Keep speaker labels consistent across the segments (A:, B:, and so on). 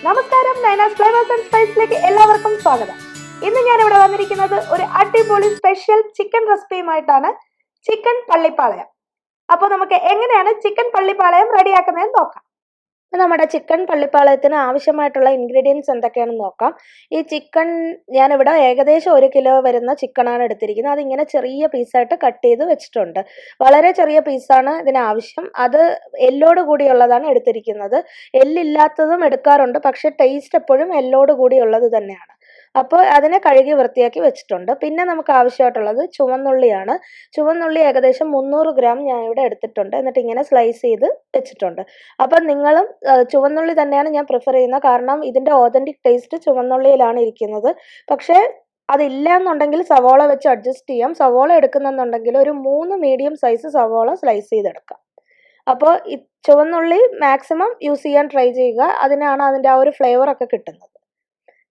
A: നമസ്കാരം, നൈനാസ് flavours and സ്പൈസിലേക്ക് എല്ലാവർക്കും സ്വാഗതം. ഇന്ന് ഞാൻ ഇവിടെ വന്നിരിക്കുന്നത് ഒരു അടിപൊളി സ്പെഷ്യൽ ചിക്കൻ റെസിപ്പിയുമായിട്ടാണ്. ചിക്കൻ പള്ളിപ്പാളയം. അപ്പോൾ നമുക്ക് എങ്ങനെയാണ് ചിക്കൻ പള്ളിപ്പാളയം റെഡിയാക്കുന്നതെന്ന് നോക്കാം. നമ്മുടെ ചിക്കൻ പള്ളിപ്പാളയത്തിന് ആവശ്യമായിട്ടുള്ള ഇൻഗ്രീഡിയൻസ് എന്തൊക്കെയാണെന്ന് നോക്കാം. ഈ ചിക്കൻ ഞാനിവിടെ ഏകദേശം 1 കിലോ വരുന്ന ചിക്കനാണ് എടുത്തിരിക്കുന്നത്. അതിങ്ങനെ ചെറിയ പീസായിട്ട് കട്ട് ചെയ്ത് വെച്ചിട്ടുണ്ട്. വളരെ ചെറിയ പീസാണ് ഇതിനാവശ്യം. അത് എല്ലോട് കൂടിയുള്ളതാണ് എടുത്തിരിക്കുന്നത്. എല്ലില്ലാത്തതും എടുക്കാറുണ്ട്, പക്ഷെ ടേസ്റ്റ് എപ്പോഴും എല്ലോട് കൂടിയുള്ളത് തന്നെയാണ്. അപ്പോൾ അതിനെ കഴുകി വൃത്തിയാക്കി വെച്ചിട്ടുണ്ട്. പിന്നെ നമുക്ക് ആവശ്യമായിട്ടുള്ളത് ചുവന്നുള്ളിയാണ്. ചുവന്നുള്ളി ഏകദേശം 300 ഗ്രാം ഞാൻ ഇവിടെ എടുത്തിട്ടുണ്ട്. എന്നിട്ട് ഇങ്ങനെ സ്ലൈസ് ചെയ്ത് വെച്ചിട്ടുണ്ട്. അപ്പം നിങ്ങളും ചുവന്നുള്ളി തന്നെയാണ് ഞാൻ പ്രിഫർ ചെയ്യുന്നത്. കാരണം ഇതിൻ്റെ ഓതൻറ്റിക് ടേസ്റ്റ് ചുവന്നുള്ളിയിലാണ് ഇരിക്കുന്നത്. പക്ഷേ അതില്ല എന്നുണ്ടെങ്കിൽ സവോള വെച്ച് അഡ്ജസ്റ്റ് ചെയ്യാം. സവോള എടുക്കുന്നെന്നുണ്ടെങ്കിൽ ഒരു 3 മീഡിയം സൈസ് സവോള സ്ലൈസ് ചെയ്തെടുക്കാം. അപ്പോൾ ഈ ചുവന്നുള്ളി മാക്സിമം യൂസ് ചെയ്യാൻ ട്രൈ ചെയ്യുക. അതിനാണ് അതിൻ്റെ ആ ഒരു ഫ്ലേവറൊക്കെ കിട്ടുന്നത്.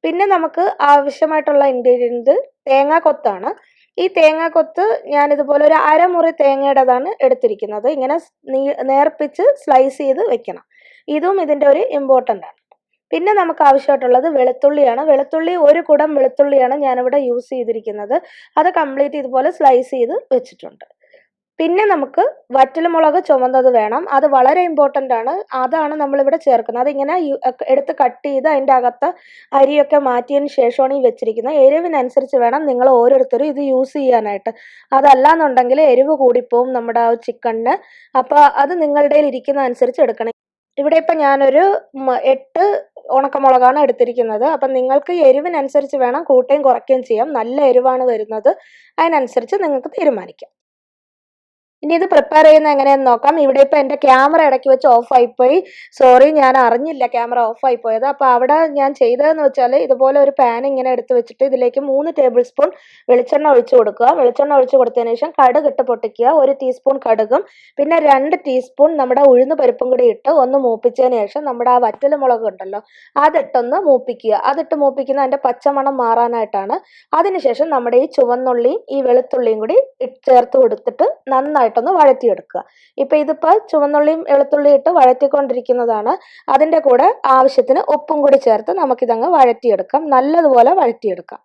A: പിന്നെ നമുക്ക് ആവശ്യമായിട്ടുള്ള ഇൻഗ്രീഡിയൻറ്റ് തേങ്ങാക്കൊത്താണ്. ഈ തേങ്ങാക്കൊത്ത് ഞാനിതുപോലെ ഒരു അരമുറി തേങ്ങയുടേതാണ് എടുത്തിരിക്കുന്നത്. ഇങ്ങനെ നേർപ്പിച്ച് സ്ലൈസ് ചെയ്ത് വെക്കണം. ഇതും ഇതിൻ്റെ ഒരു ഇമ്പോർട്ടൻ്റ് ആണ്. പിന്നെ നമുക്ക് ആവശ്യമായിട്ടുള്ളത് വെളുത്തുള്ളിയാണ്. വെളുത്തുള്ളി 1 കുടം വെളുത്തുള്ളിയാണ് ഞാനിവിടെ യൂസ് ചെയ്തിരിക്കുന്നത്. അത് കംപ്ലീറ്റ് ഇതുപോലെ സ്ലൈസ് ചെയ്ത് വെച്ചിട്ടുണ്ട്. പിന്നെ നമുക്ക് വറ്റൽമുളക് ചുമന്നത് വേണം. അത് വളരെ ഇമ്പോർട്ടൻ്റ് ആണ്. അതാണ് നമ്മളിവിടെ ചേർക്കുന്നത്. അതിങ്ങനെ എടുത്ത് കട്ട് ചെയ്ത് അതിൻ്റെ അകത്ത് അരിയൊക്കെ മാറ്റിയതിന് ശേഷമാണ് ഈ വെച്ചിരിക്കുന്നത്. എരിവിനനുസരിച്ച് വേണം നിങ്ങൾ ഓരോരുത്തരും ഇത് യൂസ് ചെയ്യാനായിട്ട്. അതല്ല എന്നുണ്ടെങ്കിൽ എരിവ് കൂടിപ്പോവും നമ്മുടെ ആ ചിക്കണിന്. അപ്പോൾ അത് നിങ്ങളുടെ ഇരിക്കുന്ന അനുസരിച്ച് എടുക്കണം. ഇവിടെ ഇപ്പം ഞാനൊരു 8 ഉണക്കമുളകാണ് എടുത്തിരിക്കുന്നത്. അപ്പം നിങ്ങൾക്ക് എരിവിനനുസരിച്ച് വേണം കൂട്ടുകയും കുറയ്ക്കുകയും ചെയ്യാം. നല്ല എരിവാണ് വരുന്നത്, അതിനനുസരിച്ച് നിങ്ങൾക്ക് തീരുമാനിക്കാം. ഇനി ഇത് പ്രിപ്പയർ ചെയ്യുന്നത് എങ്ങനെയാണെന്ന് നോക്കാം. ഇവിടെ ഇപ്പോൾ എൻ്റെ ക്യാമറ ഇടയ്ക്ക് വെച്ച് ഓഫായിപ്പോയി. സോറി, ഞാൻ അറിഞ്ഞില്ല ക്യാമറ ഓഫായി പോയത്. അപ്പോൾ അവിടെ ഞാൻ ചെയ്തതെന്ന് വെച്ചാൽ ഇതുപോലെ ഒരു പാൻ ഇങ്ങനെ എടുത്ത് വെച്ചിട്ട് ഇതിലേക്ക് 3 ടേബിൾ സ്പൂൺ വെളിച്ചെണ്ണ ഒഴിച്ച് കൊടുക്കുക. വെളിച്ചെണ്ണ ഒഴിച്ച് കൊടുത്തതിന് ശേഷം കടുക് ഇട്ട് പൊട്ടിക്കുക. 1 ടീസ്പൂൺ കടുകും പിന്നെ 2 ടീസ്പൂൺ നമ്മുടെ ഉഴുന്ന് പരിപ്പും കൂടി ഇട്ട് ഒന്ന് മൂപ്പിച്ചതിന് ശേഷം നമ്മുടെ ആ വറ്റൽമുളക് ഉണ്ടല്ലോ അതിട്ടൊന്ന് മൂപ്പിക്കുക. അതിട്ട് മൂപ്പിക്കുന്ന അതിൻ്റെ പച്ചമണം മാറാനായിട്ടാണ്. അതിനുശേഷം നമ്മുടെ ഈ ചുവന്നുള്ളിയും ഈ വെളുത്തുള്ളിയും കൂടി ചേർത്ത് കൊടുത്തിട്ട് നന്നായിട്ടൊന്ന് വഴറ്റിയെടുക്കുക. ഇപ്പം ഇതിപ്പോൾ ചുവന്നുള്ളിയും വെളുത്തുള്ളിയും ഇട്ട് വഴറ്റിക്കൊണ്ടിരിക്കുന്നതാണ്. അതിൻ്റെ കൂടെ ആവശ്യത്തിന് ഉപ്പും കൂടി ചേർത്ത് നമുക്കിതങ്ങ് വഴറ്റിയെടുക്കാം. നല്ലതുപോലെ വഴറ്റിയെടുക്കാം.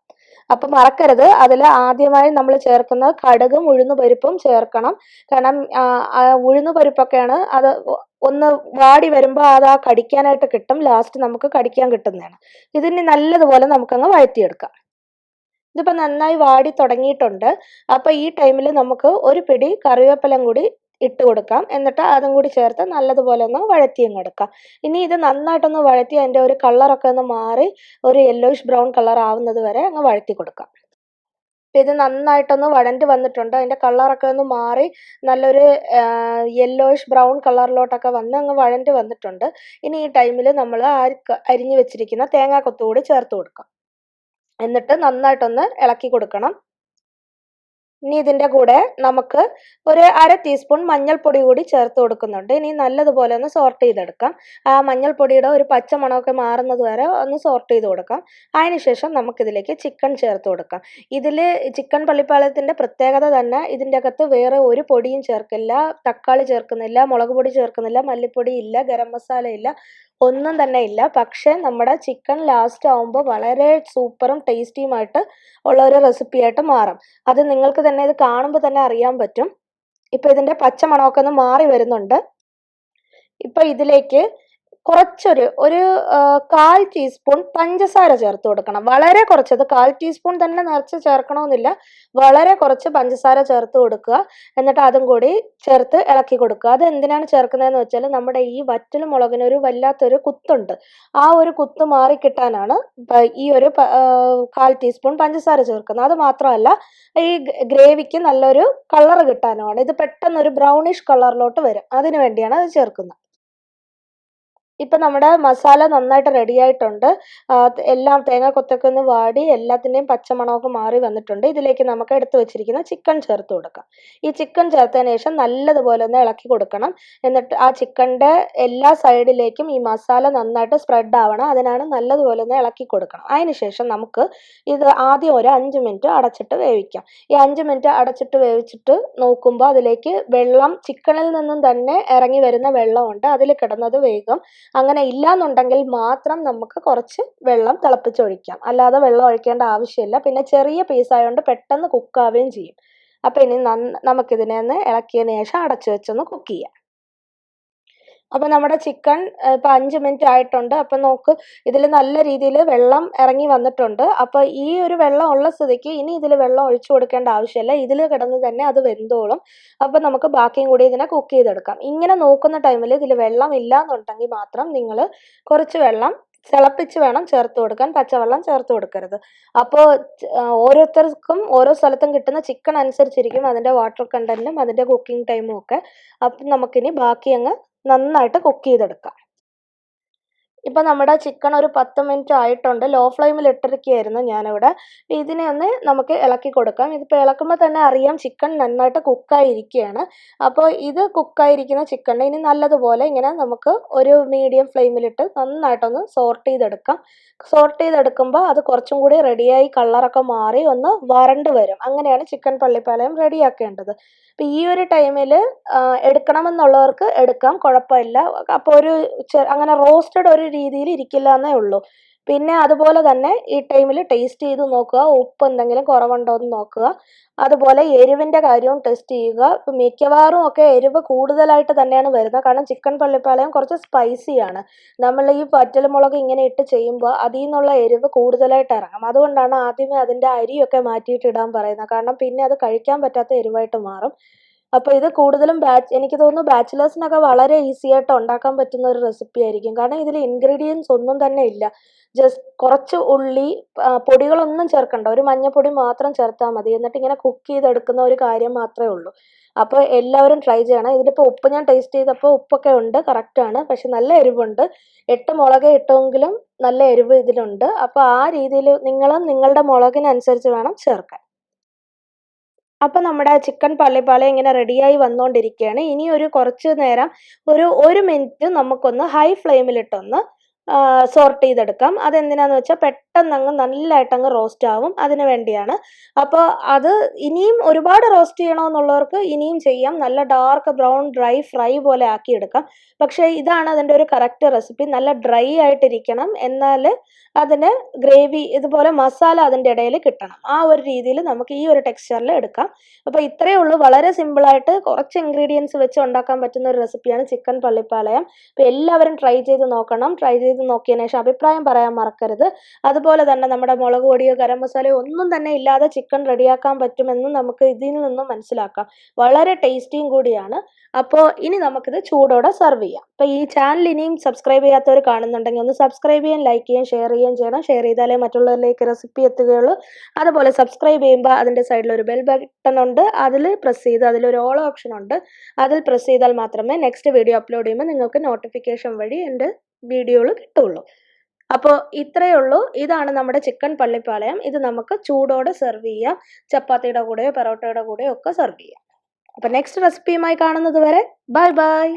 A: അപ്പം മറക്കരുത്, അതിൽ ആദ്യമായി നമ്മൾ ചേർക്കുന്നത് കടുകും ഉഴുന്ന് പരിപ്പും ചേർക്കണം. കാരണം ഉഴുന്ന് പരിപ്പൊക്കെയാണ് അത് ഒന്ന് വാടി വരുമ്പോൾ അത് ആ കടിക്കാനായിട്ട് കിട്ടും. ലാസ്റ്റ് നമുക്ക് കടിക്കാൻ കിട്ടുന്നതാണ്. ഇതിന് നല്ലതുപോലെ നമുക്കങ്ങ് വഴറ്റിയെടുക്കാം. ഇതിപ്പോൾ നന്നായി വാടി തുടങ്ങിയിട്ടുണ്ട്. അപ്പോൾ ഈ ടൈമിൽ നമുക്ക് ഒരു പിടി കറിവേപ്പിലയും കൂടി ഇട്ട് കൊടുക്കാം. എന്നിട്ട് അതും കൂടി ചേർത്ത് നല്ലതുപോലെ ഒന്ന് വഴറ്റിയങ്ങെടുക്കാം. ഇനി ഇത് നന്നായിട്ടൊന്ന് വഴറ്റി അതിൻ്റെ ഒരു കളറൊക്കെ ഒന്ന് മാറി ഒരു യെല്ലോയിഷ് ബ്രൗൺ കളർ ആവുന്നത് വരെ അങ്ങ് വഴറ്റി കൊടുക്കാം. അപ്പം ഇത് നന്നായിട്ടൊന്ന് വഴണ്ടി വന്നിട്ടുണ്ട്. അതിൻ്റെ കളറൊക്കെ ഒന്ന് മാറി നല്ലൊരു യെല്ലോയിഷ് ബ്രൗൺ കളറിലോട്ടൊക്കെ വന്ന് അങ്ങ് വഴണ്ടി വന്നിട്ടുണ്ട്. ഇനി ഈ ടൈമിൽ നമ്മൾ അരിഞ്ഞു വെച്ചിരിക്കുന്ന തേങ്ങാക്കൊത്ത് കൂടി ചേർത്ത് കൊടുക്കാം. എന്നിട്ട് നന്നായിട്ടൊന്ന് ഇളക്കി കൊടുക്കണം. ഇനി ഇതിൻ്റെ കൂടെ നമുക്ക് ഒരു 1/2 ടീസ്പൂൺ മഞ്ഞൾപ്പൊടി കൂടി ചേർത്ത് കൊടുക്കുന്നുണ്ട്. ഇനി നല്ലതുപോലെ ഒന്ന് സോർട്ട് ചെയ്തെടുക്കാം. ആ മഞ്ഞൾപ്പൊടിയുടെ ഒരു പച്ച മണമൊക്കെ മാറുന്നത് വരെ ഒന്ന് സോർട്ട് ചെയ്ത് കൊടുക്കാം. അതിനുശേഷം നമുക്കിതിലേക്ക് ചിക്കൻ ചേർത്ത് കൊടുക്കാം. ഇതിൽ ചിക്കൻ പള്ളിപ്പാളയത്തിൻ്റെ പ്രത്യേകത തന്നെ ഇതിൻ്റെ അകത്ത് വേറെ ഒരു പൊടിയും ചേർക്കില്ല. തക്കാളി ചേർക്കുന്നില്ല, മുളക് പൊടി ചേർക്കുന്നില്ല, മല്ലിപ്പൊടി ഇല്ല, ഗരം മസാല ഇല്ല, ഒന്നും തന്നെ ഇല്ല. പക്ഷേ നമ്മുടെ ചിക്കൻ ലാസ്റ്റ് ആവുമ്പോൾ വളരെ സൂപ്പറും ടേസ്റ്റിയുമായിട്ട് ഉള്ള ഒരു റെസിപ്പി ആയിട്ട് മാറും. അത് നിങ്ങൾക്ക് തന്നെ ഇത് കാണുമ്പോൾ തന്നെ അറിയാൻ പറ്റും. ഇപ്പോൾ ഇതിൻ്റെ പച്ച മണമൊക്കെ ഒന്ന് മാറി വരുന്നുണ്ട്. ഇപ്പോൾ ഇതിലേക്ക് കുറച്ചൊരു 1/4 ടീസ്പൂൺ പഞ്ചസാര ചേർത്ത് കൊടുക്കണം. വളരെ കുറച്ചത്, 1/4 ടീസ്പൂൺ തന്നെ നിറച്ച് ചേർക്കണമെന്നില്ല. വളരെ കുറച്ച് പഞ്ചസാര ചേർത്ത് കൊടുക്കുക. എന്നിട്ട് അതും കൂടി ചേർത്ത് ഇളക്കി കൊടുക്കുക. അത് എന്തിനാണ് ചേർക്കുന്നതെന്ന് വെച്ചാൽ നമ്മുടെ ഈ വറ്റൽ മുളകിനൊരു വല്ലാത്തൊരു കുത്തുണ്ട്. ആ ഒരു കുത്ത് മാറിക്കിട്ടാനാണ് ഈ ഒരു 1/4 ടീസ്പൂൺ പഞ്ചസാര ചേർക്കുന്നത്. അത് മാത്രമല്ല, ഈ ഗ്രേവിക്ക് നല്ലൊരു കളർ കിട്ടാനുമാണ്. ഇത് പെട്ടെന്നൊരു ബ്രൗണിഷ് കളറിലോട്ട് വരും. അതിനു വേണ്ടിയാണ് അത് ചേർക്കുന്നത്. ഇപ്പം നമ്മുടെ മസാല നന്നായിട്ട് റെഡി ആയിട്ടുണ്ട്. എല്ലാം തേങ്ങാക്കൊത്തൊക്കെ ഒന്ന് വാടി എല്ലാത്തിൻ്റെയും പച്ചമണമൊക്കെ മാറി വന്നിട്ടുണ്ട്. ഇതിലേക്ക് നമുക്ക് എടുത്തു വെച്ചിരിക്കുന്ന ചിക്കൻ ചേർത്ത് കൊടുക്കാം. ഈ ചിക്കൻ ചേർത്തതിന് ശേഷം നല്ലതുപോലെ ഒന്ന് ഇളക്കി കൊടുക്കണം. എന്നിട്ട് ആ ചിക്കൻ്റെ എല്ലാ സൈഡിലേക്കും ഈ മസാല നന്നായിട്ട് സ്പ്രെഡ് ആവണം. അതിനാണ് നല്ലതുപോലെ ഒന്ന് ഇളക്കി കൊടുക്കണം. അതിനുശേഷം നമുക്ക് ഇത് ആദ്യം ഒരു 5 മിനിറ്റ് അടച്ചിട്ട് വേവിക്കാം. ഈ 5 മിനിറ്റ് അടച്ചിട്ട് വേവിച്ചിട്ട് നോക്കുമ്പോൾ അതിലേക്ക് വെള്ളം ചിക്കനിൽ നിന്നും തന്നെ ഇറങ്ങി വരുന്ന വെള്ളമുണ്ട്. അതിൽ കിടന്നത് വേഗം അങ്ങനെ ഇല്ലാന്നുണ്ടെങ്കിൽ മാത്രം നമുക്ക് കുറച്ച് വെള്ളം തിളപ്പിച്ചൊഴിക്കാം. അല്ലാതെ വെള്ളം ഒഴിക്കേണ്ട ആവശ്യമില്ല. പിന്നെ ചെറിയ പീസായതുകൊണ്ട് പെട്ടെന്ന് കുക്കാവുകയും ചെയ്യും. അപ്പോൾ ഇനി നമുക്കിതിനെ ഒന്ന് ഇളക്കിയതിന് ശേഷം അടച്ചു വെച്ചൊന്ന് കുക്ക് ചെയ്യാം. അപ്പോൾ നമ്മുടെ ചിക്കൻ ഇപ്പോൾ 5 മിനിറ്റ് ആയിട്ടുണ്ട്. അപ്പോൾ നോക്ക്, ഇതിൽ നല്ല രീതിയിൽ വെള്ളം ഇറങ്ങി വന്നിട്ടുണ്ട്. അപ്പോൾ ഈ ഒരു വെള്ളം ഉള്ള സ്ഥിതിക്ക് ഇനി ഇതിൽ വെള്ളം ഒഴിച്ചു കൊടുക്കേണ്ട ആവശ്യമില്ല. ഇതിൽ കിടന്ന് തന്നെ അത് വെന്തോളും. അപ്പോൾ നമുക്ക് ബാക്കിയും കൂടി ഇതിനെ കുക്ക് ചെയ്തെടുക്കാം. ഇങ്ങനെ നോക്കുന്ന ടൈമിൽ ഇതിൽ വെള്ളം ഇല്ല എന്നുണ്ടെങ്കിൽ മാത്രം നിങ്ങൾ കുറച്ച് വെള്ളം തിളപ്പിച്ച് വേണം ചേർത്ത് കൊടുക്കാൻ. പച്ചവെള്ളം ചേർത്ത് കൊടുക്കരുത്. അപ്പോൾ ഓരോരുത്തർക്കും ഓരോ സ്ഥലത്തും കിട്ടുന്ന ചിക്കൻ അനുസരിച്ചിരിക്കും അതിൻ്റെ വാട്ടർ കണ്ടന്റും അതിൻ്റെ കുക്കിംഗ് ടൈമും ഒക്കെ. അപ്പം നമുക്കിനി ബാക്കി അങ്ങ് നന്നായിട്ട് കുക്ക് ചെയ്തെടുക്കാം. ഇപ്പം നമ്മുടെ ചിക്കൻ ഒരു 10 മിനിറ്റ് ആയിട്ടുണ്ട്. ലോ ഫ്ലെയിമിൽ ഇട്ടിരിക്കുകയായിരുന്നു ഞാനിവിടെ. ഇതിനെ ഒന്ന് നമുക്ക് ഇളക്കി കൊടുക്കാം. ഇതിപ്പോൾ ഇളക്കുമ്പോൾ തന്നെ അറിയാം ചിക്കൻ നന്നായിട്ട് കുക്കായിരിക്കുകയാണ്. അപ്പോൾ ഇത് കുക്കായിരിക്കുന്ന ചിക്കനെ ഇനി നല്ലതുപോലെ ഇങ്ങനെ നമുക്ക് ഒരു മീഡിയം ഫ്ലെയിമിലിട്ട് നന്നായിട്ടൊന്ന് സോർട്ട് ചെയ്തെടുക്കാം. സോർട്ട് ചെയ്തെടുക്കുമ്പോൾ അത് കുറച്ചും കൂടി റെഡിയായി കളറൊക്കെ മാറി ഒന്ന് വരണ്ട് വരും. അങ്ങനെയാണ് ചിക്കൻ പള്ളിപ്പാളയം റെഡിയാക്കേണ്ടത്. അപ്പോൾ ഈ ഒരു ടൈമിൽ എടുക്കണമെന്നുള്ളവർക്ക് എടുക്കാം, കുഴപ്പമില്ല. അപ്പോൾ അങ്ങനെ റോസ്റ്റഡ് ഒരു രീതിയിൽ ഇരിക്കില്ല എന്നേ ഉള്ളൂ. പിന്നെ അതുപോലെ തന്നെ ഈ ടൈമിൽ ടേസ്റ്റ് ചെയ്ത് നോക്കുക, ഉപ്പ് എന്തെങ്കിലും കുറവുണ്ടോ എന്ന് നോക്കുക. അതുപോലെ എരിവിൻ്റെ കാര്യവും ടെസ്റ്റ് ചെയ്യുക. ഇപ്പം മിക്കവാറും ഒക്കെ എരിവ് കൂടുതലായിട്ട് തന്നെയാണ് വരുന്നത്. കാരണം ചിക്കൻ പള്ളിപ്പാളയം കുറച്ച് സ്പൈസിയാണ്. നമ്മൾ ഈ വറ്റൽമുളക് ഇങ്ങനെ ഇട്ട് ചെയ്യുമ്പോൾ അതിൽ നിന്നുള്ള എരിവ് കൂടുതലായിട്ട് ഇറങ്ങും. അതുകൊണ്ടാണ് ആദ്യമേ അതിൻ്റെ അരിയൊക്കെ മാറ്റിയിട്ട് ഇടാൻ പറയുന്നത്. കാരണം പിന്നെ അത് കഴിക്കാൻ പറ്റാത്ത എരിവായിട്ട് മാറും. അപ്പോൾ ഇത് കൂടുതലും എനിക്ക് തോന്നുന്നു ബാച്ചിലേഴ്സിനൊക്കെ വളരെ ഈസി ആയിട്ട് ഉണ്ടാക്കാൻ പറ്റുന്ന ഒരു റെസിപ്പി ആയിരിക്കും. കാരണം ഇതിൽ ഇൻഗ്രീഡിയൻസ് ഒന്നും തന്നെ ഇല്ല. ജസ്റ്റ് കുറച്ച് ഉള്ളി, പൊടികളൊന്നും ചേർക്കണ്ട, ഒരു മഞ്ഞൾപ്പൊടി മാത്രം ചേർത്താൽ മതി. എന്നിട്ട് ഇങ്ങനെ കുക്ക് ചെയ്തെടുക്കുന്ന ഒരു കാര്യം മാത്രമേ ഉള്ളൂ. അപ്പോൾ എല്ലാവരും ട്രൈ ചെയ്യണം. ഇതിലിപ്പോൾ ഉപ്പ് ഞാൻ ടേസ്റ്റ് ചെയ്തപ്പോൾ ഉപ്പൊക്കെ ഉണ്ട്, കറക്റ്റാണ്. പക്ഷെ നല്ല എരിവുണ്ട്. 8 മുളക് ഇട്ടെങ്കിലും നല്ല എരിവ് ഇതിലുണ്ട്. അപ്പോൾ ആ രീതിയിൽ നിങ്ങളും നിങ്ങളുടെ മുളകിനനുസരിച്ച് വേണം ചേർക്കാൻ. അപ്പോൾ നമ്മുടെ ചിക്കൻ പള്ളിപ്പാളയം ഇങ്ങനെ റെഡിയായി വന്നുകൊണ്ടിരിക്കുകയാണ്. ഇനി ഒരു കുറച്ച് നേരം ഒരു മിനിറ്റ് നമുക്കൊന്ന് ഹൈ ഫ്ലെയിമിലിട്ടൊന്ന് സോർട്ട് ചെയ്തെടുക്കാം. അതെന്തിനാന്ന് വെച്ചാൽ പെട്ടെന്നങ്ങ് നല്ലതായിട്ടങ്ങ് റോസ്റ്റ് ആവും, അതിന് വേണ്ടിയാണ്. അപ്പോൾ അത് ഇനിയും ഒരുപാട് റോസ്റ്റ് ചെയ്യണമെന്നുള്ളവർക്ക് ഇനിയും ചെയ്യാം. നല്ല ഡാർക്ക് ബ്രൗൺ ഡ്രൈ ഫ്രൈ പോലെ ആക്കിയെടുക്കാം. പക്ഷേ ഇതാണ് അതിൻ്റെ ഒരു കറക്റ്റ് റെസിപ്പി. നല്ല ഡ്രൈ ആയിട്ടിരിക്കണം, എന്നാൽ അതിന് ഗ്രേവി ഇതുപോലെ മസാല അതിൻ്റെ ഇടയിൽ കിട്ടണം. ആ ഒരു രീതിയിൽ നമുക്ക് ഈ ഒരു ടെക്സ്ചറിൽ എടുക്കാം. അപ്പോൾ ഇത്രയേ ഉള്ളൂ. വളരെ സിമ്പിളായിട്ട് കുറച്ച് ഇൻഗ്രീഡിയൻസ് വെച്ച് ഉണ്ടാക്കാൻ പറ്റുന്ന ഒരു റെസിപ്പിയാണ് ചിക്കൻ പള്ളിപ്പാളയം. അപ്പോൾ എല്ലാവരും ട്രൈ ചെയ്ത് നോക്കണം. ട്രൈ ചെയ്ത് നോക്കിയതിന് ശേഷം അഭിപ്രായം പറയാൻ മറക്കരുത്. അതുപോലെ തന്നെ നമ്മുടെ മുളക് പൊടിയോ ഗരം മസാലയോ ഒന്നും തന്നെ ഇല്ലാതെ ചിക്കൻ റെഡിയാക്കാൻ പറ്റുമെന്ന് നമുക്ക് ഇതിൽ നിന്നും മനസ്സിലാക്കാം. വളരെ ടേസ്റ്റിയും കൂടിയാണ്. അപ്പോൾ ഇനി നമുക്കിത് ചൂടോടെ സെർവ് ചെയ്യാം. അപ്പോൾ ഈ ചാനൽ ഇനിയും സബ്സ്ക്രൈബ് ചെയ്യാത്തവർ കാണുന്നുണ്ടെങ്കിൽ ഒന്ന് സബ്സ്ക്രൈബ് ചെയ്യാൻ, ലൈക്ക് ചെയ്യാൻ, ഷെയർ ചെയ്യണം. ഷെയർ ചെയ്താലേ മറ്റുള്ളവരിലേക്ക് റെസിപ്പി എത്തുകയുള്ളൂ. അതുപോലെ സബ്സ്ക്രൈബ് ചെയ്യുമ്പോൾ അതിൻ്റെ സൈഡിൽ ഒരു ബെൽ ബട്ടൺ ഉണ്ട്, അതിൽ പ്രസ് ചെയ്ത് അതിലൊരു ഓൾ ഓപ്ഷൻ ഉണ്ട്, അതിൽ പ്രസ് ചെയ്താൽ മാത്രമേ നെക്സ്റ്റ് വീഡിയോ അപ്ലോഡ് ചെയ്യുമ്പോൾ നിങ്ങൾക്ക് നോട്ടിഫിക്കേഷൻ വഴി എൻ്റെ വീഡിയോകൾ കിട്ടുള്ളൂ. അപ്പോൾ ഇത്രയേ ഉള്ളൂ. ഇതാണ് നമ്മുടെ ചിക്കൻ പള്ളിപ്പാളയം. ഇത് നമുക്ക് ചൂടോടെ സെർവ് ചെയ്യാം. ചപ്പാത്തിയുടെ കൂടെയോ പൊറോട്ടയുടെ കൂടെയോ ഒക്കെ സെർവ് ചെയ്യാം. അപ്പോൾ നെക്സ്റ്റ് റെസിപ്പിയുമായി കാണുന്നത് വരെ ബൈ ബൈ.